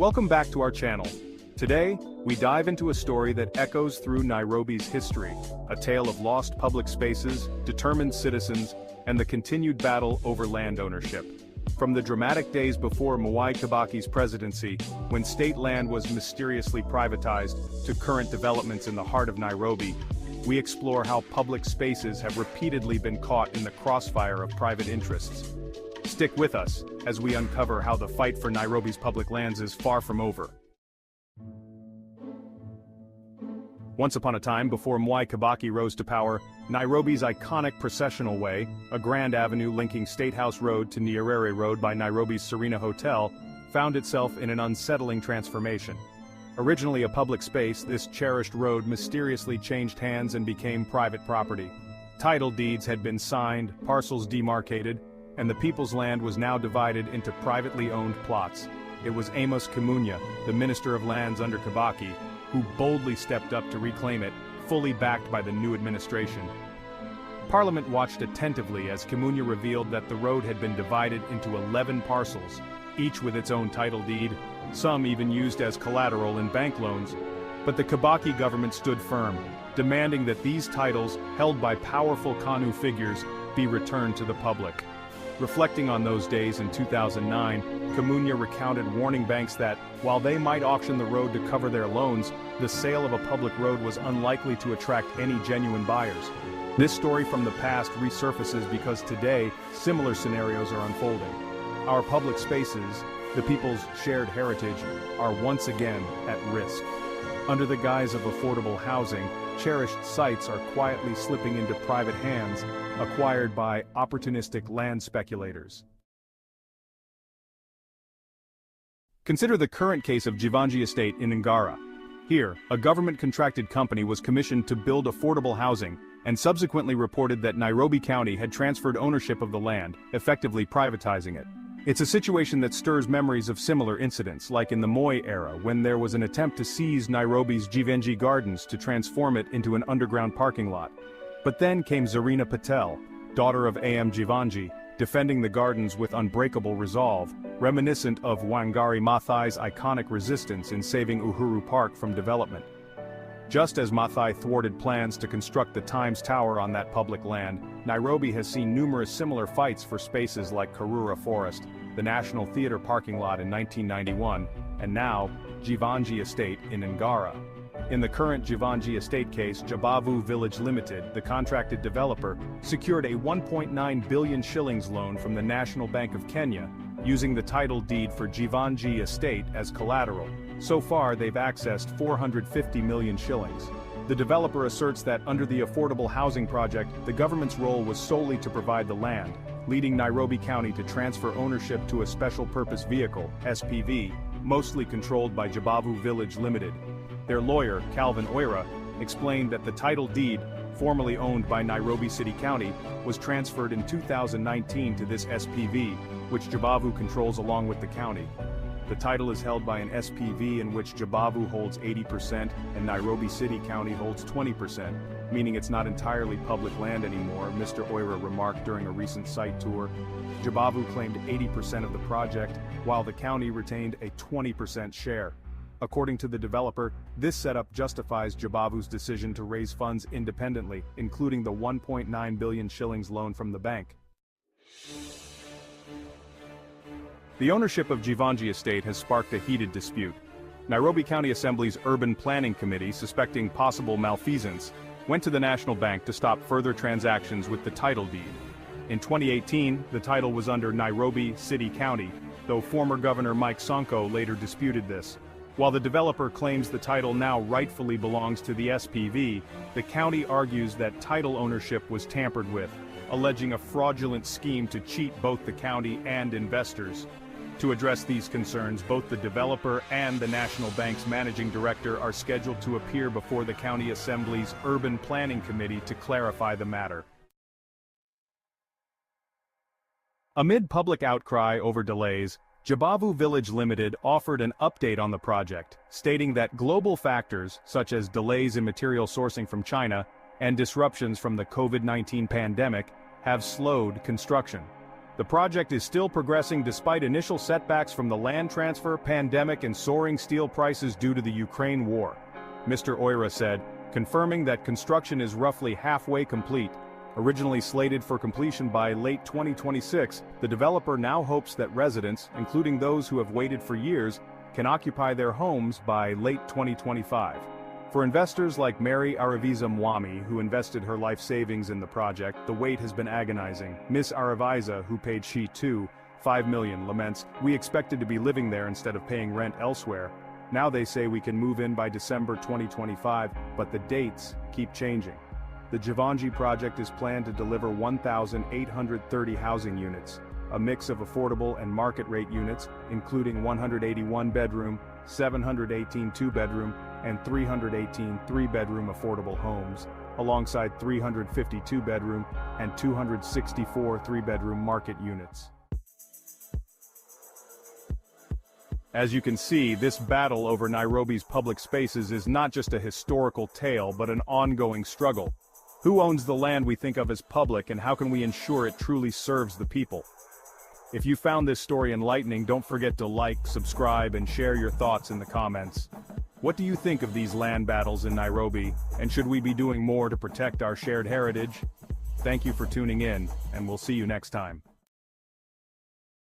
Welcome back to our channel. Today, we dive into a story that echoes through Nairobi's history, a tale of lost public spaces, determined citizens, and the continued battle over land ownership. From the dramatic days before Mwai Kibaki's presidency, when state land was mysteriously privatized, to current developments in the heart of Nairobi, we explore how public spaces have repeatedly been caught in the crossfire of private interests. Stick with us as we uncover how the fight for Nairobi's public lands is far from over. Once upon a time, before Mwai Kibaki rose to power, Nairobi's iconic processional way, a grand avenue linking State House Road to Nyerere Road by Nairobi's Serena Hotel, found itself in an unsettling transformation. Originally a public space, this cherished road mysteriously changed hands and became private property. Title deeds had been signed, parcels demarcated, and the people's land was now divided into privately owned plots. It was Amos Kimunya, the Minister of Lands under Kibaki, who boldly stepped up to reclaim it, fully backed by the new administration. Parliament watched attentively as Kimunya revealed that the road had been divided into 11 parcels, each with its own title deed, some even used as collateral in bank loans. But the Kibaki government stood firm, demanding that these titles, held by powerful KANU figures, be returned to the public. Reflecting on those days in 2009, Kimunya recounted warning banks that, while they might auction the road to cover their loans, the sale of a public road was unlikely to attract any genuine buyers. This story from the past resurfaces because today, similar scenarios are unfolding. Our public spaces, the people's shared heritage, are once again at risk. Under the guise of affordable housing, cherished sites are quietly slipping into private hands, acquired by opportunistic land speculators. Consider the current case of Jeevanjee Estate in Ngara. Here, a government-contracted company was commissioned to build affordable housing, and subsequently reported that Nairobi County had transferred ownership of the land, effectively privatizing it. It's a situation that stirs memories of similar incidents, like in the Moi era, when there was an attempt to seize Nairobi's Jeevanjee Gardens to transform it into an underground parking lot. But then came Zarina Patel, daughter of A.M. Jeevanjee, defending the gardens with unbreakable resolve, reminiscent of Wangari Maathai's iconic resistance in saving Uhuru Park from development. Just as Maathai thwarted plans to construct the Times Tower on that public land, Nairobi has seen numerous similar fights for spaces like Karura Forest, the National Theatre parking lot in 1991, and now, Jeevanjee Estate in Ngara. In the current Jeevanjee Estate case, Jabavu Village Limited, the contracted developer, secured a 1.9 billion shillings loan from the National Bank of Kenya, using the title deed for Jeevanjee Estate as collateral. So far, they've accessed 450 million shillings. The developer asserts that under the affordable housing project, the government's role was solely to provide the land, leading Nairobi County to transfer ownership to a special purpose vehicle, SPV, mostly controlled by Jabavu Village Limited. Their lawyer, Calvin Oira, explained that the title deed, formerly owned by Nairobi City County, was transferred in 2019 to this SPV, which Jabavu controls along with the county. The title is held by an SPV in which Jabavu holds 80% and Nairobi City County holds 20%, meaning it's not entirely public land anymore, Mr. Oira remarked during a recent site tour. Jabavu claimed 80% of the project, while the county retained a 20% share. According to the developer, this setup justifies Jabavu's decision to raise funds independently, including the 1.9 billion shillings loan from the bank. The ownership of Jeevanjee Estate has sparked a heated dispute. Nairobi County Assembly's Urban Planning Committee, suspecting possible malfeasance, went to the National Bank to stop further transactions with the title deed. In 2018, the title was under Nairobi City County, though former Governor Mike Sonko later disputed this. While the developer claims the title now rightfully belongs to the SPV, the county argues that title ownership was tampered with, alleging a fraudulent scheme to cheat both the county and investors. To address these concerns, both the developer and the National Bank's managing director are scheduled to appear before the County Assembly's Urban Planning Committee to clarify the matter. Amid public outcry over delays, Jabavu Village Limited offered an update on the project, stating that global factors, such as delays in material sourcing from China and disruptions from the COVID-19 pandemic, have slowed construction. The project is still progressing despite initial setbacks from the land transfer, pandemic and soaring steel prices due to the Ukraine war. Mr. Oira said, confirming that construction is roughly halfway complete. Originally slated for completion by late 2026, the developer now hopes that residents, including those who have waited for years, can occupy their homes by late 2025. For investors like Mary Araviza Mwami, who invested her life savings in the project, the wait has been agonizing. Miss Araviza, who paid she too, $5 million, laments, "We expected to be living there instead of paying rent elsewhere. Now they say we can move in by December 2025, but the dates keep changing." The Jeevanjee project is planned to deliver 1,830 housing units, a mix of affordable and market-rate units, including 181 bedroom, 718 two-bedroom, and 318 three-bedroom affordable homes, alongside 352 bedroom and 264 three-bedroom market units. As you can see, this battle over Nairobi's public spaces is not just a historical tale but an ongoing struggle. Who owns the land we think of as public, and how can we ensure it truly serves the people? If you found this story enlightening, don't forget to like, subscribe, and share your thoughts in the comments. What do you think of these land battles in Nairobi, and should we be doing more to protect our shared heritage? Thank you for tuning in, and we'll see you next time.